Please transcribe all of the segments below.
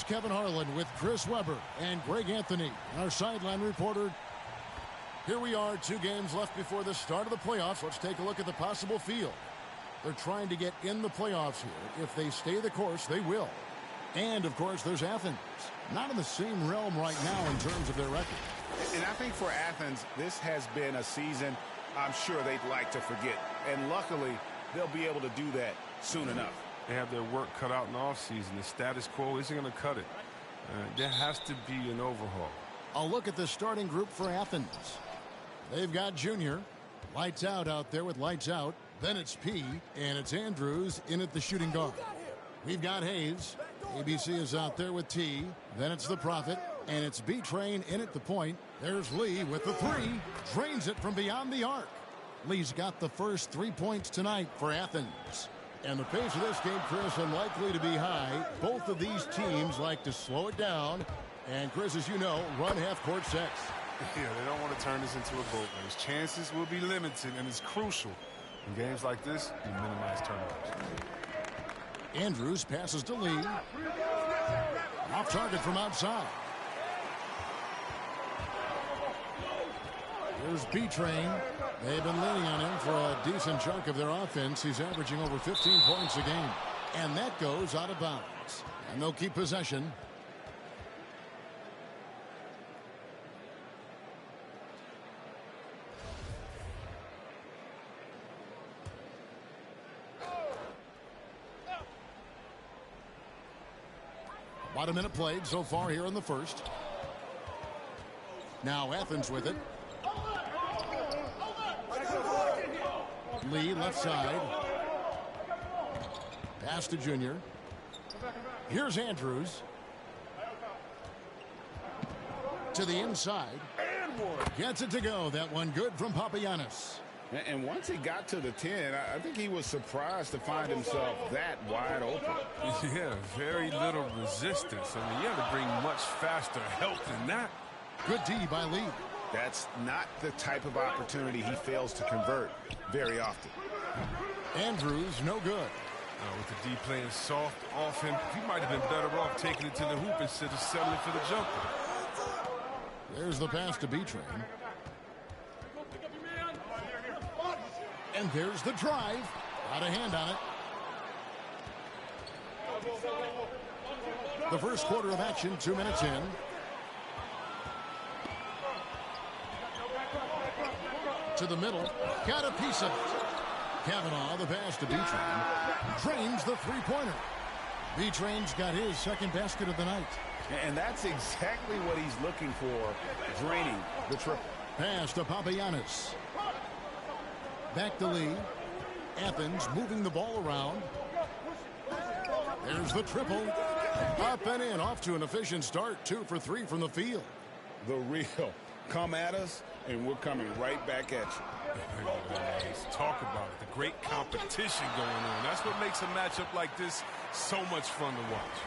Kevin Harlan with Chris Webber and Greg Anthony, our sideline reporter. Here we are, 2 games left before the start of the playoffs. Let's take a look at the possible field. They're trying to get in the playoffs here. If they stay the course, they will. And, of course, there's Athens. Not in the same realm right now in terms of their record. And I think for Athens, this has been a season I'm sure they'd like to forget. And luckily, they'll be able to do that soon enough. They have their work cut out in the offseason. The status quo isn't going to cut it. There has to be an overhaul. I'll look at the starting group for Athens. They've got Junior. Lights out there with lights out. Then it's P, and it's Andrews in at the shooting guard. We've got Hayes. ABC is out there with T. Then it's the Prophet, and it's B-Train in at the point. There's Lee with the 3. Drains it from beyond the arc. Lee's got the first 3 points tonight for Athens. And the pace of this game, Chris, unlikely to be high. Both of these teams like to slow it down. And, Chris, as you know, run half-court sets. Yeah, they don't want to turn this into a boat race. Chances will be limited, and it's crucial. In games like this, you minimize turnovers. Andrews passes to Lee. Off target from outside. Here's B-Train. They've been leaning on him for a decent chunk of their offense. He's averaging over 15 points a game. And that goes out of bounds. And they'll keep possession. About a minute played so far here in the first. Now Athens with it. Lee left side. Pass to Junior. Here's Andrews. To the inside. Gets it to go. That one good from Papagiannis. And once he got to the 10, I think he was surprised to find himself that wide open. Yeah, very little resistance. I mean, you have to bring much faster help than that. Good D by Lee. That's not the type of opportunity he fails to convert very often. Andrews, no good. With the D playing soft off him, he might have been better off taking it to the hoop instead of settling for the jumper. There's the pass to B-Train. And there's the drive. Got a hand on it. The first quarter of action, 2 minutes in. To the middle. Got a piece of it. Kavanaugh, the pass to B-Train. Drains the three-pointer. B-Train's got his second basket of the night. And that's exactly what he's looking for, draining the triple. Pass to Papagiannis. Back to Lee. Athens moving the ball around. There's the triple. Up and in. Off to an efficient start. 2 for 3 from the field. The real. Come at us, and we're coming right back at you. Talk about it. The great competition going on. That's what makes a matchup like this so much fun to watch.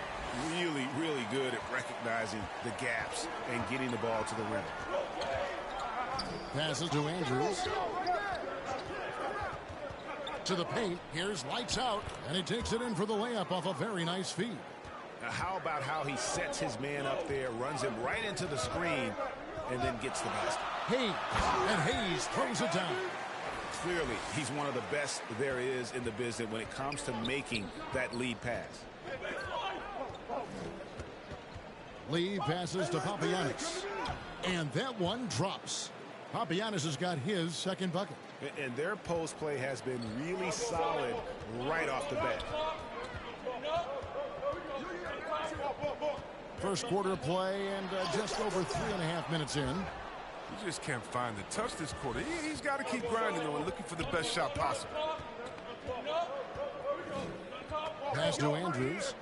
Really, really good at recognizing the gaps and getting the ball to the rim. Passes to Andrews. To the paint. Here's lights out. And he takes it in for the layup off a very nice feed. Now, how about how he sets his man up there, runs him right into the screen, and then gets the basket. Hayes. And Hayes throws it down. Clearly, he's one of the best there is in the business when it comes to making that lead pass. Lee passes to Papagiannis. And that one drops. Papagiannis has got his second bucket. And their post play has been really solid right off the bat. First quarter play and just over 3.5 minutes in. He just can't find the touch this quarter. He's got to keep grinding, though, and looking for the best shot possible. Pass to Andrews.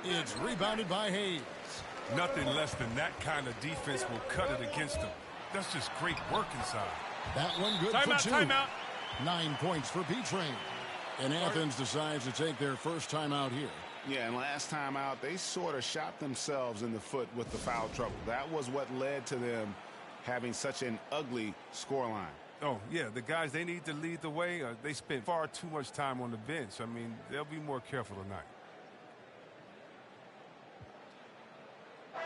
It's rebounded by Hayes. Nothing less than that kind of defense will cut it against them. That's just great work inside. That one good timeout, for 2. Timeout. 9 points for B-Train. And Athens decides to take their first timeout here. Yeah, and last time out, they sort of shot themselves in the foot with the foul trouble. That was what led to them having such an ugly scoreline. Oh, yeah, the guys, they need to lead the way. They spent far too much time on the bench. I mean, they'll be more careful tonight.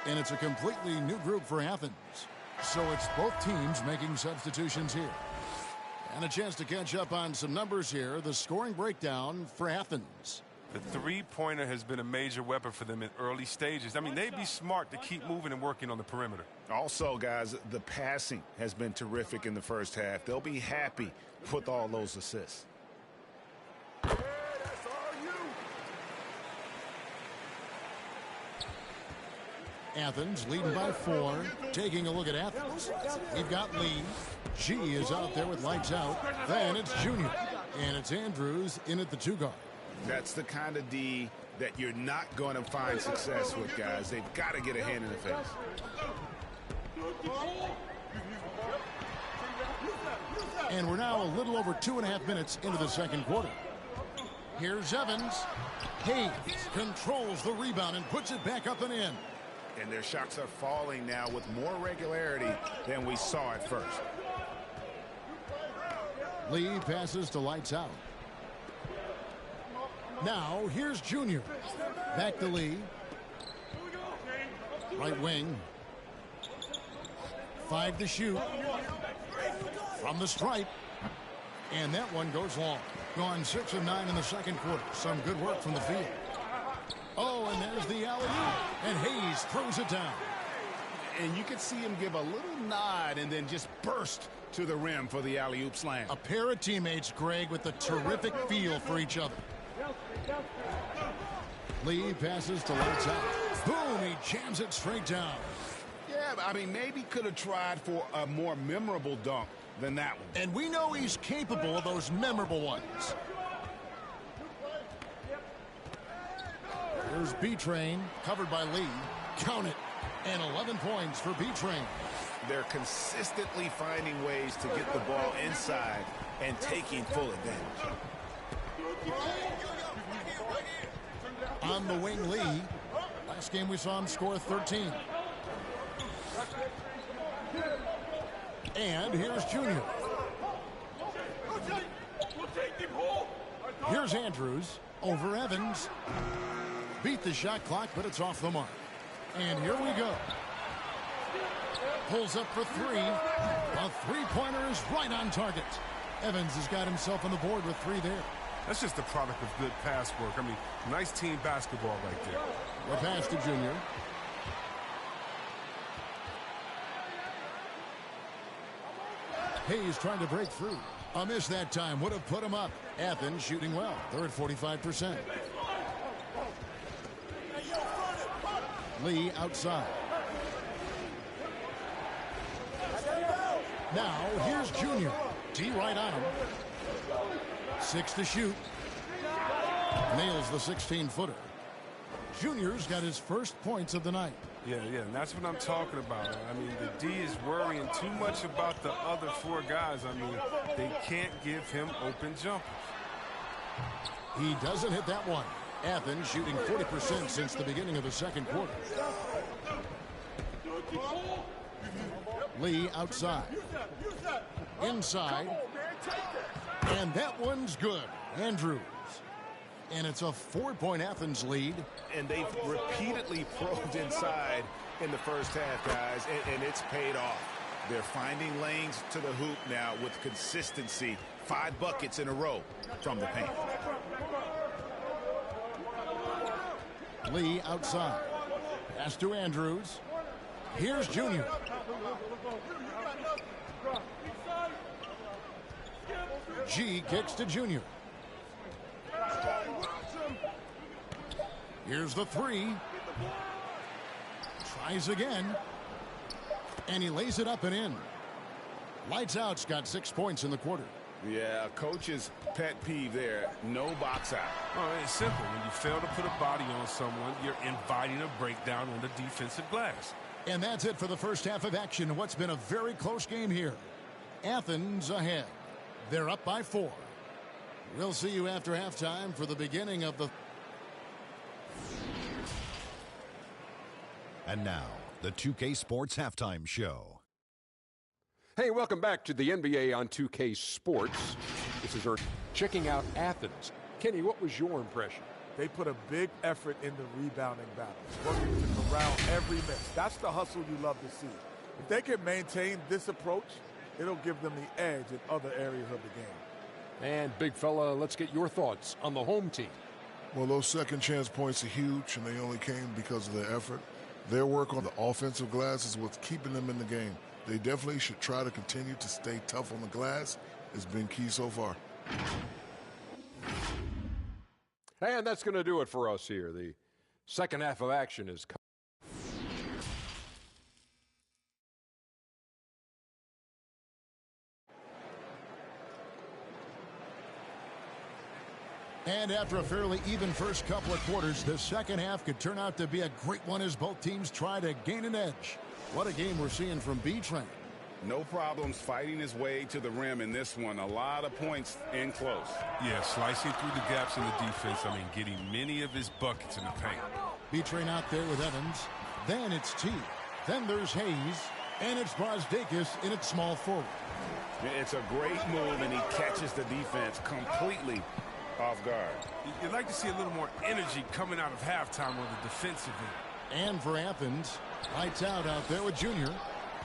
And it's a completely new group for Athens. So it's both teams making substitutions here. And a chance to catch up on some numbers here. The scoring breakdown for Athens. The three-pointer has been a major weapon for them in early stages. I mean, they'd be smart to keep moving and working on the perimeter. Also, guys, the passing has been terrific in the first half. They'll be happy with all those assists. Athens leading by 4. Taking a look at Athens. We've got Lee. G is out there with lights out. Then it's Junior. And it's Andrews in at the 2 guard. That's the kind of D that you're not going to find success with, guys. They've got to get a hand in the face. And we're now a little over 2.5 minutes into the second quarter. Here's Evans. Hayes controls the rebound and puts it back up and in. And their shots are falling now with more regularity than we saw at first. Lee passes to lights out. Now here's Junior. Back to Lee. Right wing. 5 to shoot. From the stripe. And that one goes long. Gone 6 of 9 in the second quarter. Some good work from the field. Oh, and there's the alley-oop. And Hayes throws it down. And you could see him give a little nod and then just burst to the rim for the alley-oop slam. A pair of teammates, Greg, with a terrific feel for each other. Lee passes to lights out. Boom, he jams it straight down. Yeah, I mean, maybe could have tried for a more memorable dunk than that one. And we know he's capable of those memorable ones. Here's B-Train, covered by Lee. Count it. And 11 points for B-Train. They're consistently finding ways to get the ball inside and taking full advantage. On the wing, Lee. Last game we saw him score 13. And here's Junior. Here's Andrews over Evans. Beat the shot clock, but it's off the mark. And here we go. Pulls up for 3. A three-pointer is right on target. Evans has got himself on the board with 3 there. That's just the product of good pass work. I mean, nice team basketball right there. The pass to Junior. Hayes trying to break through. A miss that time would have put him up. Athens shooting well. They're at 45%. Lee outside. Now here's Junior. D right on him. 6 to shoot. Nails the 16-footer. Junior's got his first points of the night. Yeah, and that's what I'm talking about. I mean, the D is worrying too much about the other 4 guys. I mean, they can't give him open jumpers. He doesn't hit that one. Athens shooting 40% since the beginning of the second quarter. Lee outside. Inside. And that one's good. Andrews. And it's a 4-point Athens lead. And they've repeatedly probed inside in the first half, guys, and it's paid off. They're finding lanes to the hoop now with consistency. 5 buckets in a row from the paint. Lee outside. Pass to Andrews. Here's Junior. G kicks to Junior. Here's the 3. Tries again. And he lays it up and in. Lights out's got 6 points in the quarter. Yeah, coach's pet peeve there. No box out. Oh, it's simple. When you fail to put a body on someone, you're inviting a breakdown on the defensive glass. And that's it for the first half of action in what's been a very close game here. Athens ahead. They're up by 4. We'll see you after halftime for the beginning of the... And now, the 2K Sports Halftime Show. Hey, welcome back to the NBA on 2K Sports. This is Ern checking out Athens. Kenny, what was your impression? They put a big effort in the rebounding battle, working to corral every miss. That's the hustle you love to see. If they can maintain this approach, it'll give them the edge in other areas of the game. And, big fella, let's get your thoughts on the home team. Well, those second chance points are huge, and they only came because of their effort. Their work on the offensive glass is what's keeping them in the game. They definitely should try to continue to stay tough on the glass. It's been key so far. And that's going to do it for us here. The second half of action is coming. And after a fairly even first couple of quarters, the second half could turn out to be a great one as both teams try to gain an edge. What a game we're seeing from B-Train. No problems fighting his way to the rim in this one. A lot of points in close. Yeah, slicing through the gaps in the defense. I mean, getting many of his buckets in the paint. B-Train out there with Evans. Then it's T. Then there's Hayes. And it's Brazdeikis in its small forward. It's a great move, and he catches the defense completely off guard. You'd like to see a little more energy coming out of halftime on the defensive end. And for Athens, lights out there with Junior.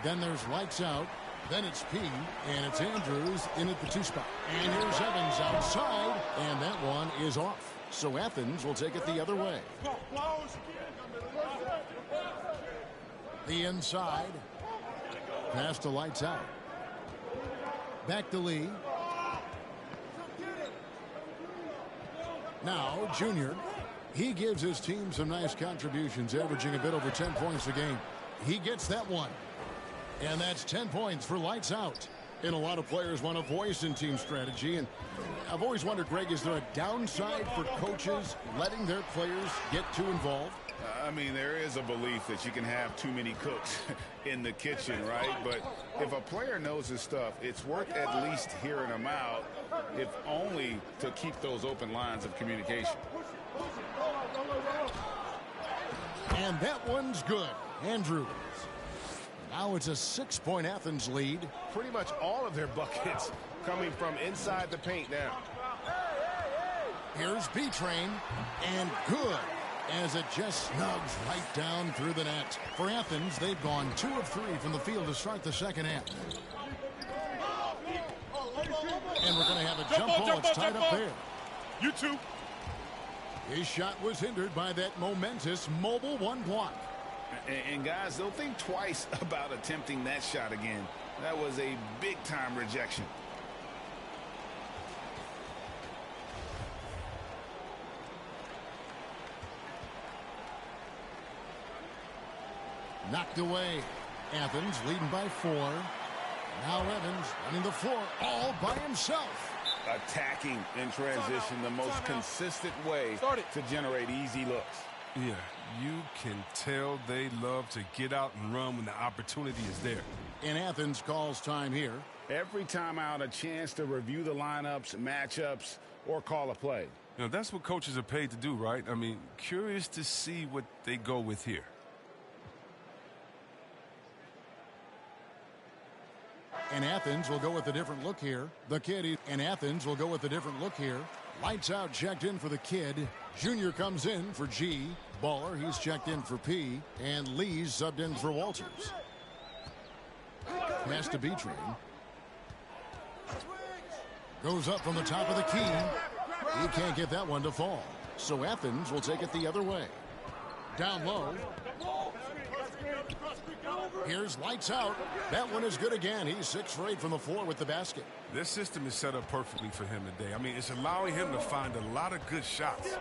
Then there's lights out. Then it's P. And it's Andrews in at the 2 spot. And here's Evans outside. And that one is off. So Athens will take it the other way. The inside. Pass to lights out. Back to Lee. Now, Junior. He gives his team some nice contributions, averaging a bit over 10 points a game. He gets that one. And that's 10 points for lights out. And a lot of players want a voice in team strategy. And I've always wondered, Greg, is there a downside for coaches letting their players get too involved? I mean, there is a belief that you can have too many cooks in the kitchen, right? But if a player knows his stuff, it's worth at least hearing him out, if only to keep those open lines of communication. And that one's good. Andrews. Now it's a 6-point Athens lead. Pretty much all of their buckets coming from inside the paint now. Here's B-Train. And good, as it just snugs right down through the net. For Athens, they've gone 2 of 3 from the field to start the second half. And we're going to have a jump ball. It's tied up there. You too. His shot was hindered by that momentous mobile 1 block. And guys, they'll think twice about attempting that shot again. That was a big-time rejection. Knocked away. Athens leading by 4. Now Evans running the floor all by himself. Attacking in transition, the most consistent way to generate easy looks. Yeah, you can tell they love to get out and run when the opportunity is there. And Athens calls time here. Every time out, a chance to review the lineups, matchups, or call a play. You know, that's what coaches are paid to do, right? I mean, curious to see what they go with here. And Athens will go with a different look here. The kid and Athens will go with a different look here. Lights out checked in for the kid. Junior comes in for G. Baller, he's checked in for P. And Lee's subbed in for Walters. Pass to B-Train. Goes up from the top of the key. He can't get that one to fall. So Athens will take it the other way. Down low. Here's lights out. That one is good again. He's 6 for 8 from the floor with the basket. This system is set up perfectly for him today. I mean, it's allowing him to find a lot of good shots.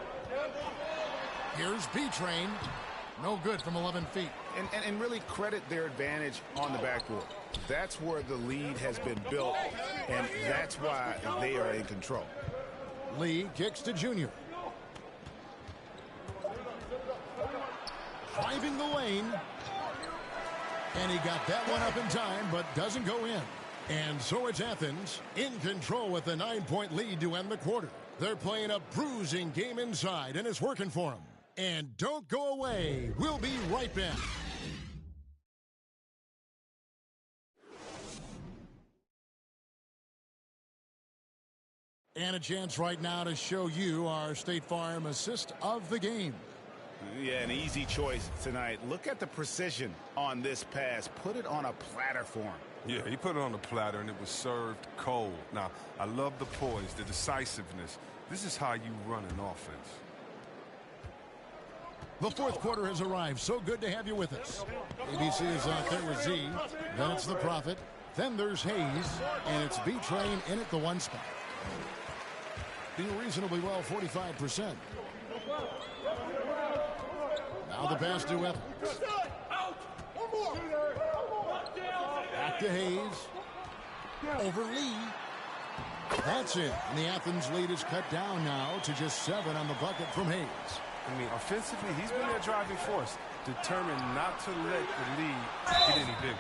Here's B-Train. No good from 11 feet. And really credit their advantage on the backboard. That's where the lead has been built, and that's why they are in control. Lee kicks to Junior. Driving the lane. And he got that one up in time, but doesn't go in. And so it's Athens in control with a 9-point lead to end the quarter. They're playing a bruising game inside, and it's working for them. And don't go away. We'll be right back. And a chance right now to show you our State Farm assist of the game. Yeah, an easy choice tonight. Look at the precision on this pass. Put it on a platter for him. Yeah, he put it on the platter, and it was served cold. Now, I love the poise, the decisiveness. This is how you run an offense. The fourth quarter has arrived. So good to have you with us. ABC is out there with Z. Then it's the Prophet. Then there's Hayes. And it's B-Train in at the one spot. Doing reasonably well, 45%. Now the pass to Evans. Back to Hayes. Over Lee. That's it. And the Athens lead is cut down now to just 7 on the bucket from Hayes. I mean, offensively, he's been their driving force, determined not to let the lead get any bigger.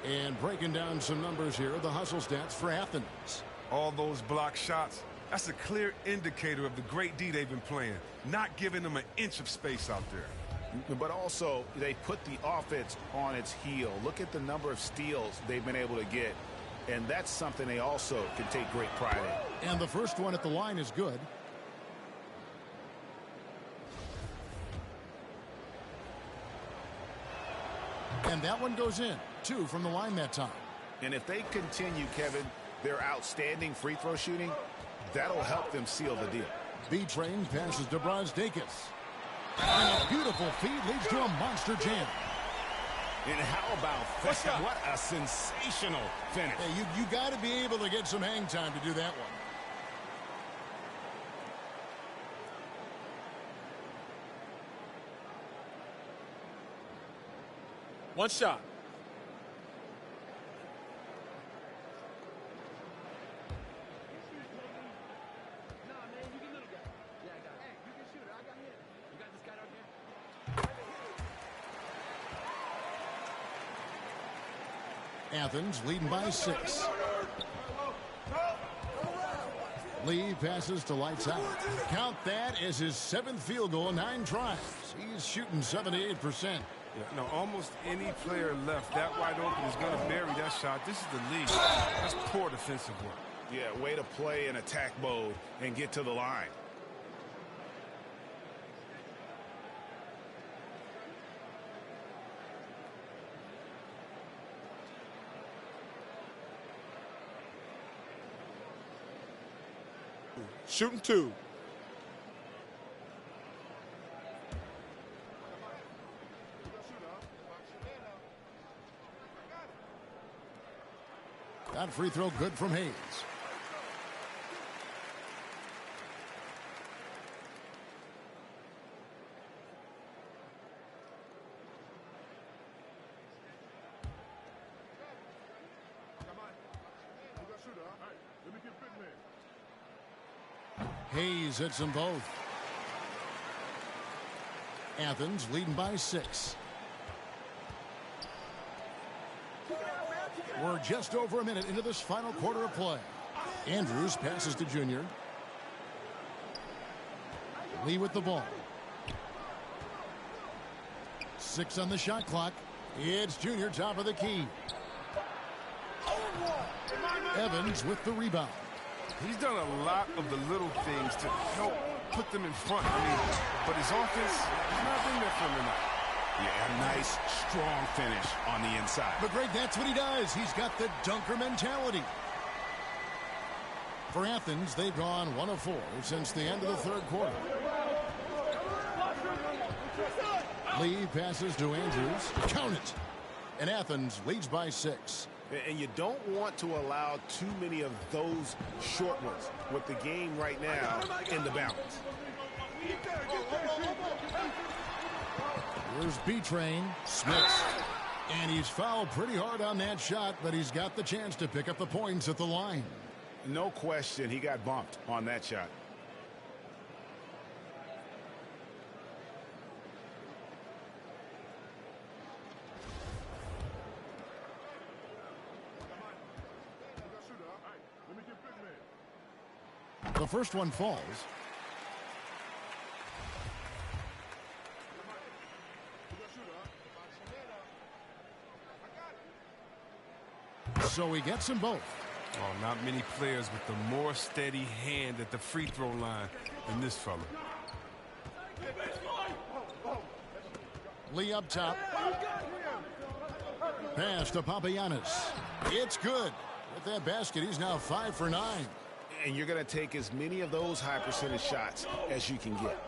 And breaking down some numbers here, the hustle stats for Athens. All those block shots, that's a clear indicator of the great D they've been playing, not giving them an inch of space out there. But also, they put the offense on its heel. Look at the number of steals they've been able to get. And that's something they also can take great pride in. And the first one at the line is good. And that one goes in. 2 from the line that time. And if they continue, Kevin, their outstanding free throw shooting, that'll help them seal the deal. B-Train passes to Brosdakis. And a beautiful feed leads to a monster jam. And how about that? What a sensational finish. Hey, you got to be able to get some hang time to do that one. One shot. Athens leading by 6. Lee passes to lights out. Count that as his 7th field goal in 9 tries. He's shooting 78%. Yeah, no, almost any player left that wide open is going to bury that shot. This is the lead. That's poor defensive work. Yeah, way to play in attack mode and get to the line. Shooting 2. That free throw good from Hayes. Hayes hits them both. Athens leading by 6. We're just over a minute into this final quarter of play. Andrews passes to Junior. Lee with the ball. 6 on the shot clock. It's Junior top of the key. Evans with the rebound. He's done a lot of the little things to help put them in front. I mean, but his offense is not been there for him tonight. Yeah, a nice, strong finish on the inside. But Greg, that's what he does. He's got the dunker mentality. For Athens, they've gone 1 of 4 since the end of the 3rd quarter. Lee passes to Andrews. Count it. And Athens leads by 6. And you don't want to allow too many of those short ones with the game right now in the balance. Here's B-Train. Smith. And he's fouled pretty hard on that shot, but he's got the chance to pick up the points at the line. No question, he got bumped on that shot. The first one falls. So he gets them both. Oh, not many players with a more steady hand at the free throw line than this fella. Lee up top. Pass to Papagiannis. It's good. With that basket, he's now 5 for 9. And you're going to take as many of those high percentage shots as you can get.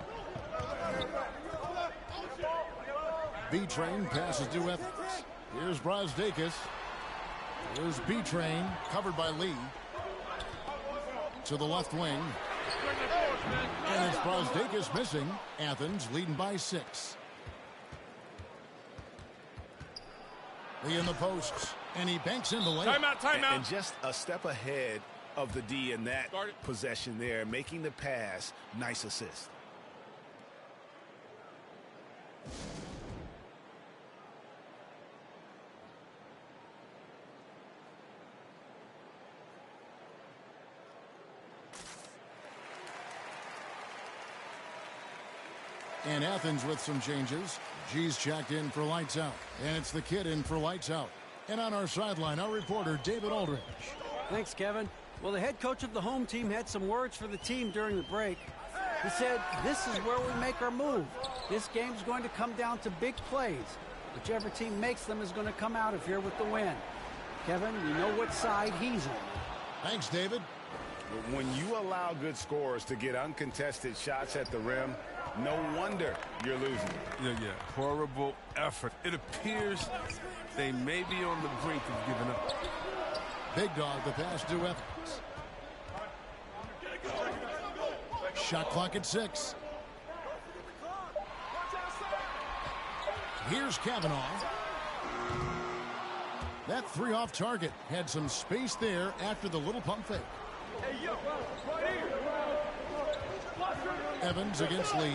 B-Train passes to Evans. Here's Brasdeikis. Here's B-Train, covered by Lee. To the left wing. And it's Brasdeikis missing. Athens leading by 6. Lee in the posts. And he banks in the layup. Timeout. And just a step ahead of the D in that possession there, making the pass. Nice assist. And Athens with some changes. G's checked in for lights out. And it's the kid in for lights out. And on our sideline, our reporter, David Aldridge. Thanks, Kevin. Well, the head coach of the home team had some words for the team during the break. He said, this is where we make our move. This game's going to come down to big plays. Whichever team makes them is going to come out of here with the win. Kevin, you know what side he's on. Thanks, David. When you allow good scorers to get uncontested shots at the rim, no wonder you're losing. Yeah. Horrible effort. It appears they may be on the brink of giving up. Big dog, the pass to Evans. Shot clock at 6. Here's Kavanaugh. That 3 off target. Had some space there after the little pump fake. Evans against Lee.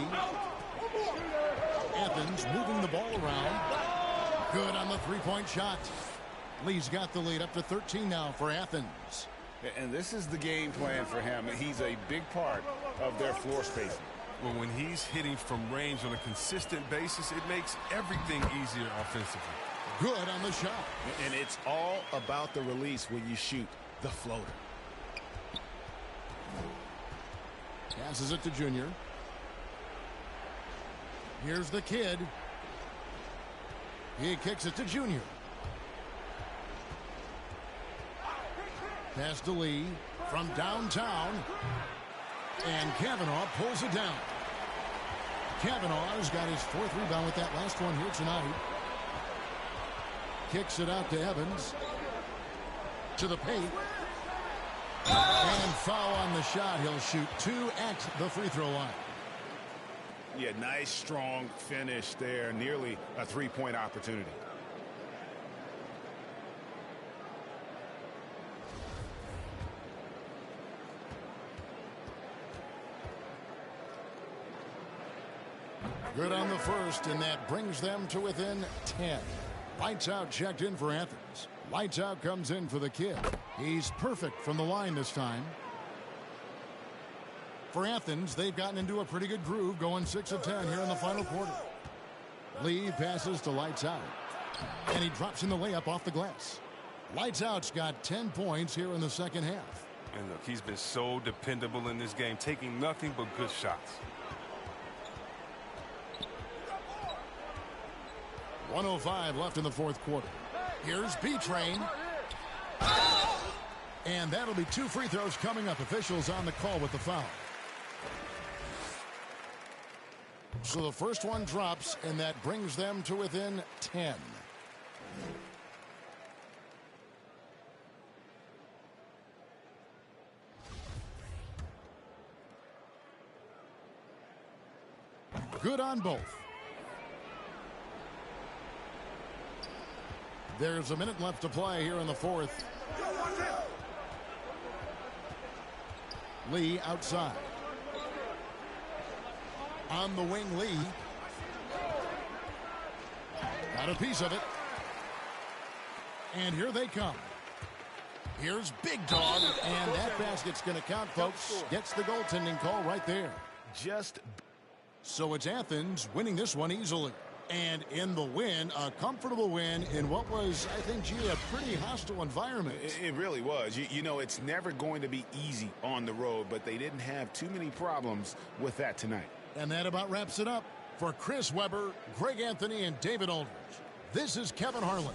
Athens moving the ball around. Good on the three-point shot. Lee's got the lead up to 13 now for Athens. And this is the game plan for him. He's a big part of their floor spacing. Well, when he's hitting from range on a consistent basis, it makes everything easier offensively. Good on the shot. And it's all about the release when you shoot the floater. Passes it to Junior. Here's the kid. He kicks it to Junior. Pass to Lee from downtown. And Kavanaugh pulls it down. Kavanaugh's got his 4th rebound with that last one here tonight. Kicks it out to Evans. To the paint. And foul on the shot. He'll shoot 2 at the free throw line. Yeah, nice, strong finish there. Nearly a 3-point opportunity. Good on the first, and that brings them to within 10. Lights out checked in for Athens. Lights out comes in for the kid. He's perfect from the line this time. For Athens, they've gotten into a pretty good groove, going 6 of 10 here in the final quarter. Lee passes to Lights Out, and he drops in the layup off the glass. Lights Out's got 10 points here in the second half. And look, he's been so dependable in this game, taking nothing but good shots. 1:05 left in the fourth quarter. Here's B-Train. And that'll be 2 free throws coming up. Officials on the call with the foul. So the first one drops, and that brings them to within 10. Good on both. There's a minute left to play here in the fourth. Lee outside. On the wing, Lee. Got a piece of it. And here they come. Here's Big Dog. And that basket's going to count, folks. Gets the goaltending call right there. Just... So it's Athens winning this one easily. And in the win, a comfortable win in what was, I think, G, a pretty hostile environment. It really was. You know, it's never going to be easy on the road, but they didn't have too many problems with that tonight. And that about wraps it up. For Chris Webber, Greg Anthony, and David Aldridge, this is Kevin Harlan.